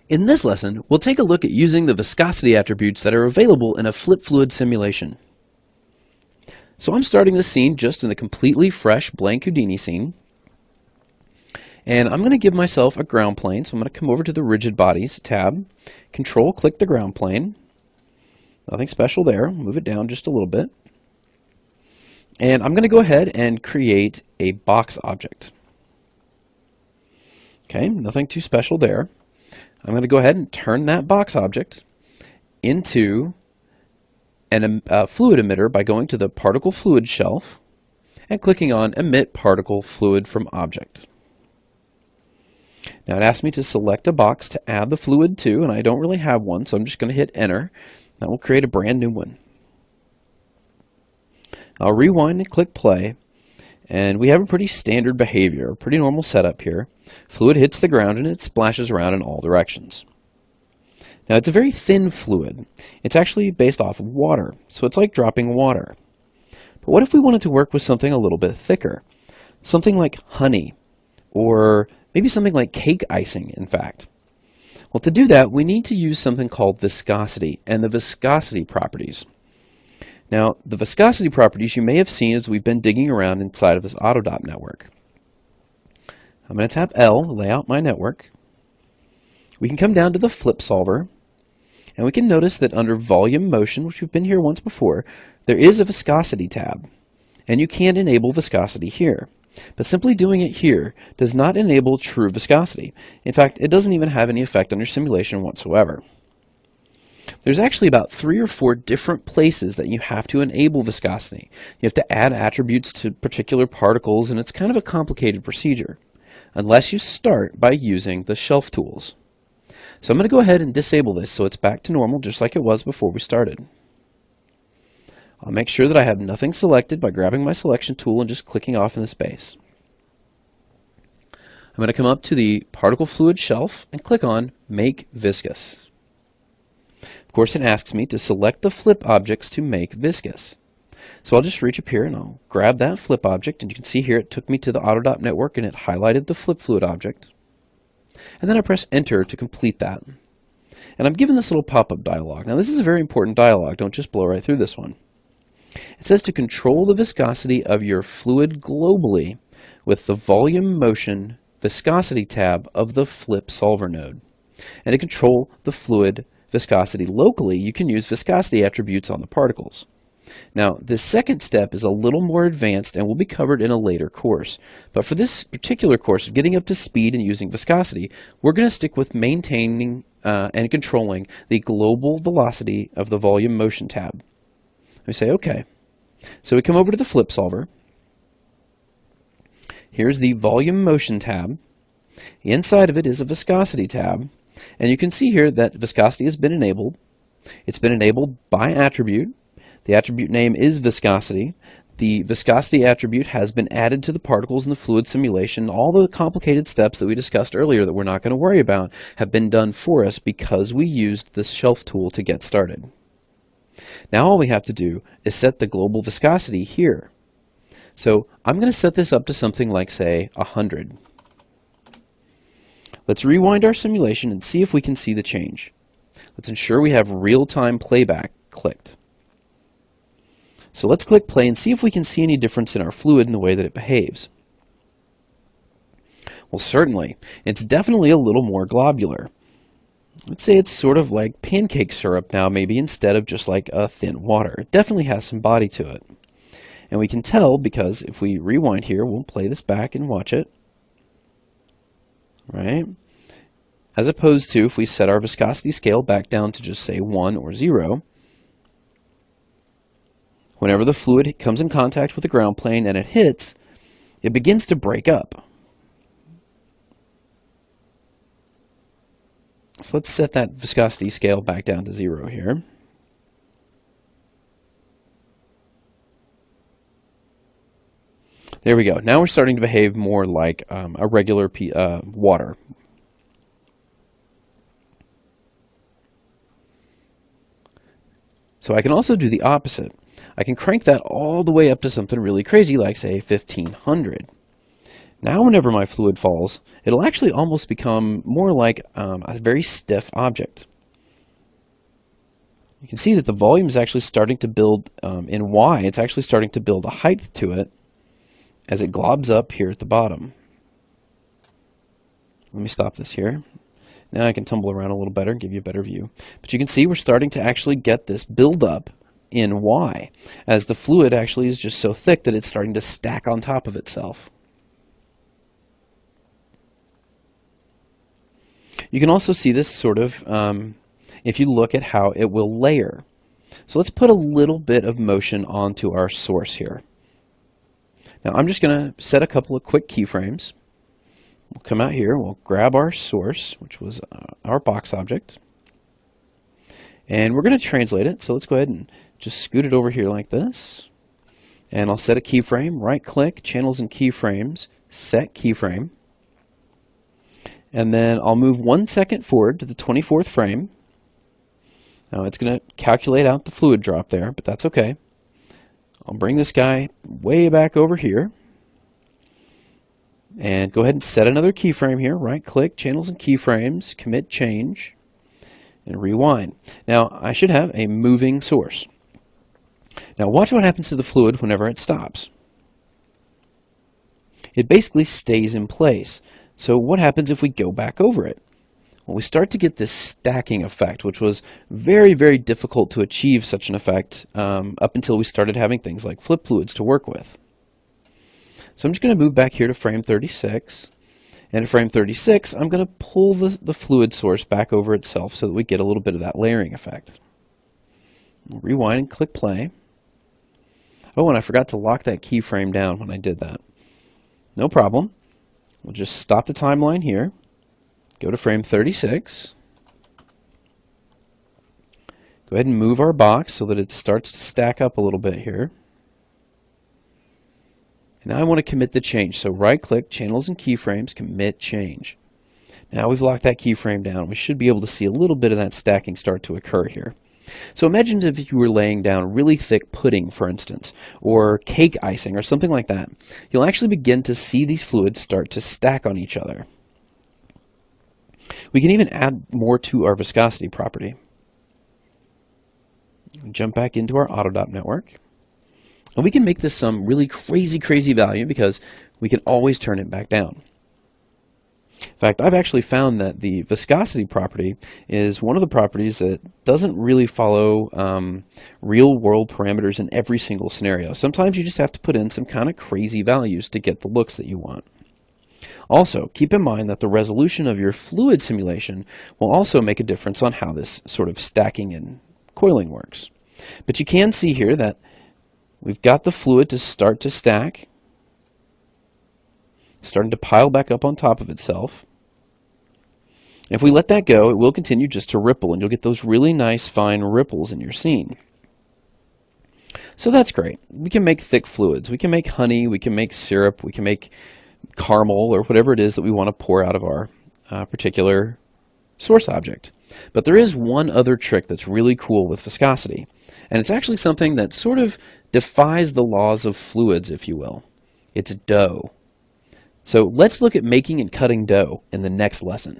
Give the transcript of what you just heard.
In this lesson, we'll take a look at using the viscosity attributes that are available in a flip fluid simulation. So I'm starting the scene just in a completely fresh blank Houdini scene. And I'm going to give myself a ground plane, so I'm going to come over to the Rigid Bodies tab, Control-click the ground plane. Nothing special there. Move it down just a little bit. And I'm going to go ahead and create a box object. Okay, nothing too special there. I'm going to go ahead and turn that box object into a fluid emitter by going to the Particle Fluid shelf and clicking on Emit Particle Fluid from Object. Now it asks me to select a box to add the fluid to, and I don't really have one, so I'm just going to hit Enter. That will create a brand new one. I'll rewind and click play, and we have a pretty standard behavior, a pretty normal setup here. Fluid hits the ground and it splashes around in all directions. Now it's a very thin fluid. It's actually based off of water, so it's like dropping water. But what if we wanted to work with something a little bit thicker? Something like honey, or maybe something like cake icing, in fact. Well, to do that, we need to use something called viscosity and the viscosity properties. Now, the viscosity properties you may have seen as we've been digging around inside of this Autodop network. I'm going to tap L, lay out my network. We can come down to the flip solver, and we can notice that under volume motion, which we've been here once before, there is a viscosity tab, and you can enable viscosity here. But simply doing it here does not enable true viscosity. In fact, it doesn't even have any effect on your simulation whatsoever. There's actually about 3 or 4 different places that you have to enable viscosity. You have to add attributes to particular particles, and it's kind of a complicated procedure, unless you start by using the shelf tools. So I'm going to go ahead and disable this so it's back to normal just like it was before we started. I'll make sure that I have nothing selected by grabbing my selection tool and just clicking off in the space. I'm going to come up to the Particle Fluid shelf and click on Make Viscous. Of course, it asks me to select the flip objects to make viscous. So I'll just reach up here and I'll grab that flip object, and you can see here it took me to the Autodop network and it highlighted the flip fluid object. And then I press Enter to complete that. And I'm given this little pop-up dialog. Now this is a very important dialog, don't just blow right through this one. It says to control the viscosity of your fluid globally with the volume motion viscosity tab of the flip solver node. And to control the fluid viscosity locally, you can use viscosity attributes on the particles. Now, this second step is a little more advanced and will be covered in a later course. But for this particular course of getting up to speed and using viscosity, we're going to stick with maintaining and controlling the global velocity of the volume motion tab. We say OK. So we come over to the flip solver. Here's the volume motion tab. Inside of it is a viscosity tab. And you can see here that viscosity has been enabled. It's been enabled by attribute. The attribute name is viscosity. The viscosity attribute has been added to the particles in the fluid simulation. All the complicated steps that we discussed earlier that we're not going to worry about have been done for us because we used this shelf tool to get started. Now all we have to do is set the global viscosity here. So I'm going to set this up to something like, say, 100. Let's rewind our simulation and see if we can see the change. Let's ensure we have real-time playback clicked. So let's click play and see if we can see any difference in our fluid in the way that it behaves. Well, certainly. It's definitely a little more globular. Let's say it's sort of like pancake syrup now, maybe, instead of just like a thin water. It definitely has some body to it. And we can tell because if we rewind here, we'll play this back and watch it. Right? As opposed to if we set our viscosity scale back down to just say 1 or 0, whenever the fluid comes in contact with the ground plane and it hits, it begins to break up. So let's set that viscosity scale back down to 0 here. There we go. Now we're starting to behave more like a regular water. So I can also do the opposite. I can crank that all the way up to something really crazy like, say, 1500. Now whenever my fluid falls, it'll actually almost become more like a very stiff object. You can see that the volume is actually starting to build in Y. It's actually starting to build a height to it as it globs up here at the bottom. Let me stop this here. Now I can tumble around a little better and give you a better view. But you can see we're starting to actually get this buildup in Y as the fluid actually is just so thick that it's starting to stack on top of itself. You can also see this sort of if you look at how it will layer. So let's put a little bit of motion onto our source here. Now I'm just going to set a couple of quick keyframes. We'll come out here, we'll grab our source, which was our box object, and we're going to translate it. So let's go ahead and just scoot it over here like this. And I'll set a keyframe, right click, channels and keyframes, set keyframe. And then I'll move 1 second forward to the 24th frame. Now it's going to calculate out the fluid drop there, but that's okay. I'll bring this guy way back over here. And go ahead and set another keyframe here. Right click, channels and keyframes, commit change, and rewind. Now I should have a moving source. Now watch what happens to the fluid whenever it stops. It basically stays in place. So what happens if we go back over it? Well, we start to get this stacking effect, which was very, very difficult to achieve such an effect up until we started having things like flip fluids to work with. So I'm just going to move back here to frame 36. And at frame 36, I'm going to pull the fluid source back over itself so that we get a little bit of that layering effect. Rewind and click play. Oh, and I forgot to lock that keyframe down when I did that. No problem. We'll just stop the timeline here, go to frame 36, go ahead and move our box so that it starts to stack up a little bit here. And now I want to commit the change, so right click, channels and keyframes, commit change. Now we've locked that keyframe down, we should be able to see a little bit of that stacking start to occur here. So imagine if you were laying down really thick pudding, for instance, or cake icing or something like that. You'll actually begin to see these fluids start to stack on each other. We can even add more to our viscosity property. Jump back into our Autodop network. And we can make this some really crazy value because we can always turn it back down. In fact, I've actually found that the viscosity property is one of the properties that doesn't really follow real-world parameters in every single scenario. Sometimes you just have to put in some kind of crazy values to get the looks that you want. Also, keep in mind that the resolution of your fluid simulation will also make a difference on how this sort of stacking and coiling works. But you can see here that we've got the fluid to start to stack, starting to pile back up on top of itself. If we let that go, it will continue just to ripple, and you'll get those really nice fine ripples in your scene. So that's great. We can make thick fluids. We can make honey, we can make syrup, we can make caramel, or whatever it is that we want to pour out of our particular source object. But there is one other trick that's really cool with viscosity, and it's actually something that sort of defies the laws of fluids, if you will. It's dough. So let's look at making and cutting dough in the next lesson.